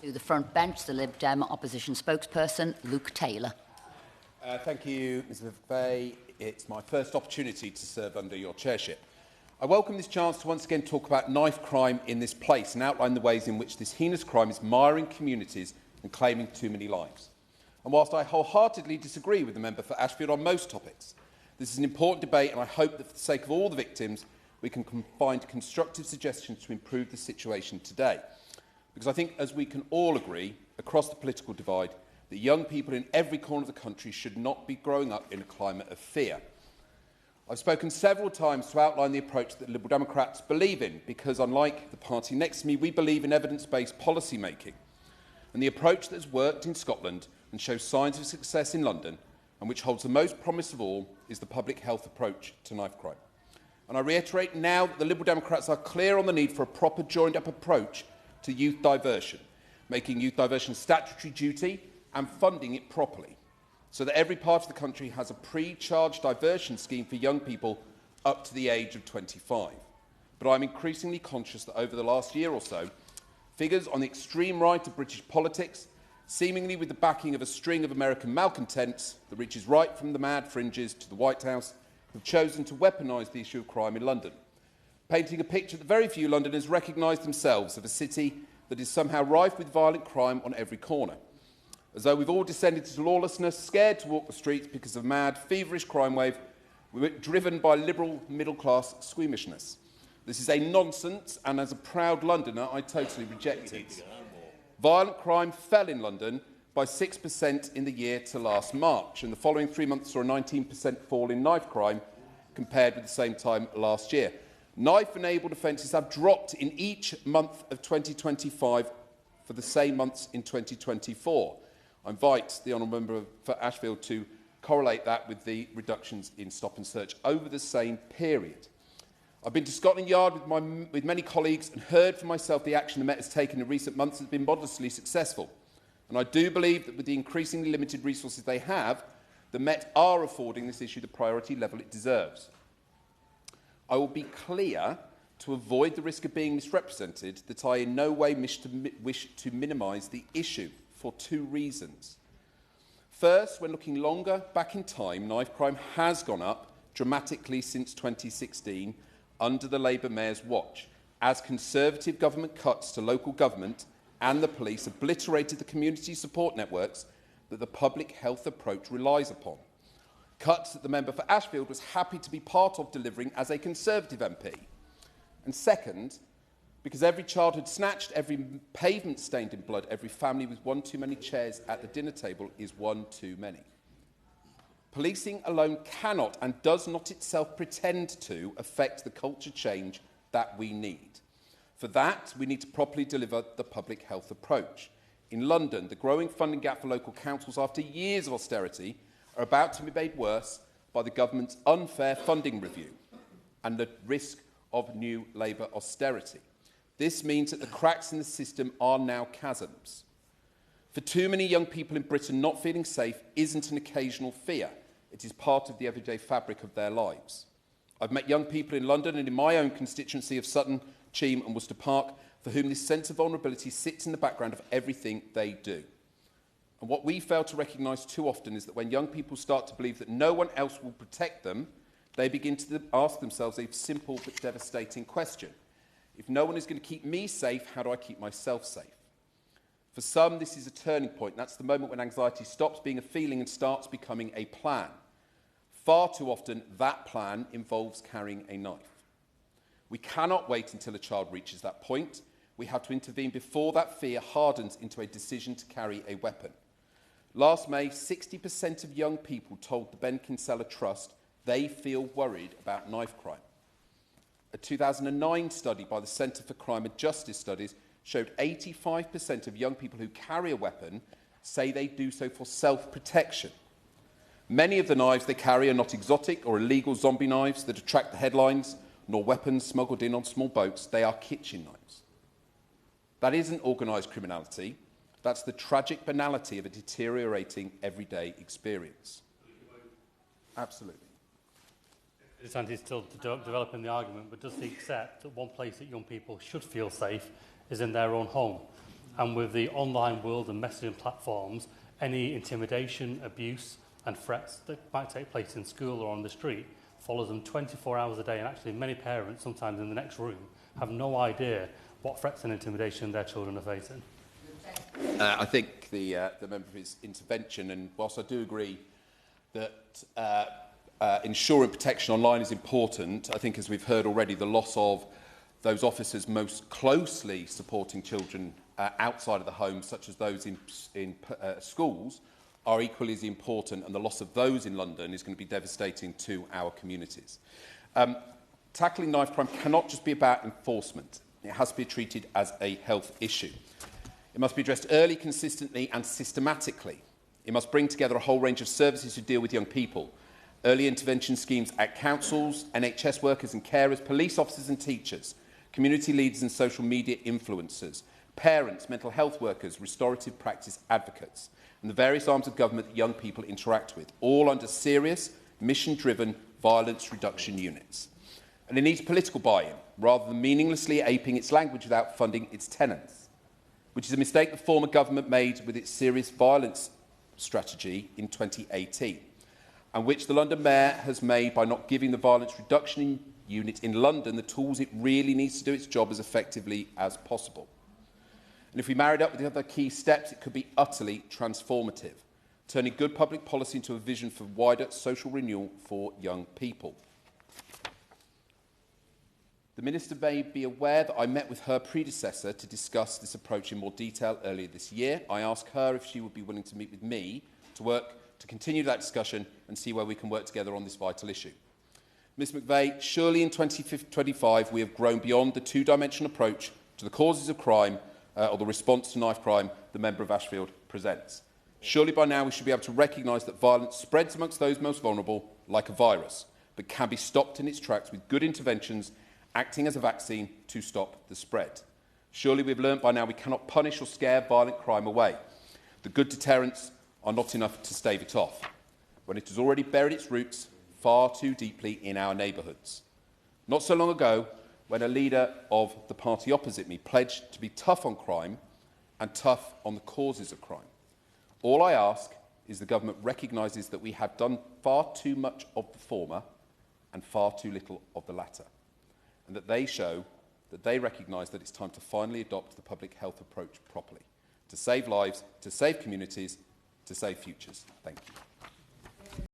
To the front bench, the Lib Dem opposition spokesperson, Luke Taylor. Thank you, Ms McVeigh. It's my first opportunity to serve under your chairship. I welcome this chance to once again talk about knife crime in this place and outline the ways in which this heinous crime is miring communities and claiming too many lives. And whilst I wholeheartedly disagree with the member for Ashfield on most topics, this is an important debate, and I hope that for the sake of all the victims, we can find constructive suggestions to improve the situation today. Because I think, as we can all agree, across the political divide, that young people in every corner of the country should not be growing up in a climate of fear. I've spoken several times to outline the approach that Liberal Democrats believe in, because unlike the party next to me, we believe in evidence-based policy making. And the approach that has worked in Scotland and shows signs of success in London, and which holds the most promise of all, is the public health approach to knife crime. And I reiterate now that the Liberal Democrats are clear on the need for a proper joined-up approach to youth diversion, making youth diversion a statutory duty and funding it properly, so that every part of the country has a pre-charged diversion scheme for young people up to the age of 25. But I'm increasingly conscious that over the last year or so, figures on the extreme right of British politics, seemingly with the backing of a string of American malcontents that reaches right from the mad fringes to the White House, have chosen to weaponise the issue of crime in London, painting a picture that very few Londoners recognise themselves of a city that is somehow rife with violent crime on every corner, as though we've all descended to lawlessness, scared to walk the streets because of a mad, feverish crime wave driven by liberal middle-class squeamishness. This is a nonsense, and as a proud Londoner, I totally reject it. Violent crime fell in London by 6% in the year to last March, and the following 3 months saw a 19% fall in knife crime compared with the same time last year. Knife-enabled offences have dropped in each month of 2025 for the same months in 2024. I invite the honourable member for Ashfield to correlate that with the reductions in stop and search over the same period. I've been to Scotland Yard with many colleagues and heard for myself the action the Met has taken in recent months has been modestly successful. And I do believe that with the increasingly limited resources they have, the Met are affording this issue the priority level it deserves. I will be clear, to avoid the risk of being misrepresented, that I in no way wish to minimise the issue for two reasons. First, when looking longer back in time, knife crime has gone up dramatically since 2016 under the Labour Mayor's watch, as Conservative government cuts to local government and the police obliterated the community support networks that the public health approach relies upon. Cuts that the member for Ashfield was happy to be part of delivering as a Conservative MP. And second, because every childhood snatched, every pavement stained in blood, every family with one too many chairs at the dinner table is one too many. Policing alone cannot and does not itself pretend to affect the culture change that we need. For that, we need to properly deliver the public health approach. In London, the growing funding gap for local councils after years of austerity are about to be made worse by the government's unfair funding review and the risk of new Labour austerity. This means that the cracks in the system are now chasms. For too many young people in Britain, not feeling safe isn't an occasional fear. It is part of the everyday fabric of their lives. I've met young people in London and in my own constituency of Sutton, Cheam and Worcester Park for whom this sense of vulnerability sits in the background of everything they do. And what we fail to recognise too often is that when young people start to believe that no one else will protect them, they begin to ask themselves a simple but devastating question. If no one is going to keep me safe, how do I keep myself safe? For some, this is a turning point. That's the moment when anxiety stops being a feeling and starts becoming a plan. Far too often, that plan involves carrying a knife. We cannot wait until a child reaches that point. We have to intervene before that fear hardens into a decision to carry a weapon. Last May, 60% of young people told the Ben Kinsella Trust they feel worried about knife crime. A 2009 study by the Centre for Crime and Justice Studies showed 85% of young people who carry a weapon say they do so for self-protection. Many of the knives they carry are not exotic or illegal zombie knives that attract the headlines, nor weapons smuggled in on small boats. They are kitchen knives. That isn't organised criminality. That's the tragic banality of a deteriorating everyday experience. Absolutely. Sandy's still developing the argument, but does he accept that one place that young people should feel safe is in their own home? And with the online world and messaging platforms, any intimidation, abuse and threats that might take place in school or on the street follows them 24 hours a day. And actually many parents, sometimes in the next room, have no idea what threats and intimidation their children are facing. I think the member for his intervention, and whilst I do agree that ensuring protection online is important, I think, as we've heard already, the loss of those officers most closely supporting children outside of the home, such as those in schools, are equally as important, and the loss of those in London is going to be devastating to our communities. Tackling knife crime cannot just be about enforcement. It has to be treated as a health issue. It must be addressed early, consistently and systematically. It must bring together a whole range of services to deal with young people. Early intervention schemes at councils, NHS workers and carers, police officers and teachers, community leaders and social media influencers, parents, mental health workers, restorative practice advocates, and the various arms of government that young people interact with, all under serious, mission-driven violence reduction units. And it needs political buy-in, rather than meaninglessly aping its language without funding its tenets, which is a mistake the former government made with its serious violence strategy in 2018, and which the London Mayor has made by not giving the violence reduction unit in London the tools it really needs to do its job as effectively as possible. And if we married up with the other key steps, it could be utterly transformative, turning good public policy into a vision for wider social renewal for young people. The Minister may be aware that I met with her predecessor to discuss this approach in more detail earlier this year. I asked her if she would be willing to meet with me to continue that discussion and see where we can work together on this vital issue. Ms McVeigh, surely in 2025 we have grown beyond the two-dimensional approach to the causes of crime or the response to knife crime the member of Ashfield presents. Surely by now we should be able to recognise that violence spreads amongst those most vulnerable like a virus, but can be stopped in its tracks with good interventions acting as a vaccine to stop the spread. Surely we've learnt by now we cannot punish or scare violent crime away. The good deterrents are not enough to stave it off, when it has already buried its roots far too deeply in our neighbourhoods. Not so long ago, when a leader of the party opposite me pledged to be tough on crime and tough on the causes of crime. All I ask is the government recognises that we have done far too much of the former and far too little of the latter, and that they show that they recognise that it's time to finally adopt the public health approach properly, to save lives, to save communities, to save futures. Thank you.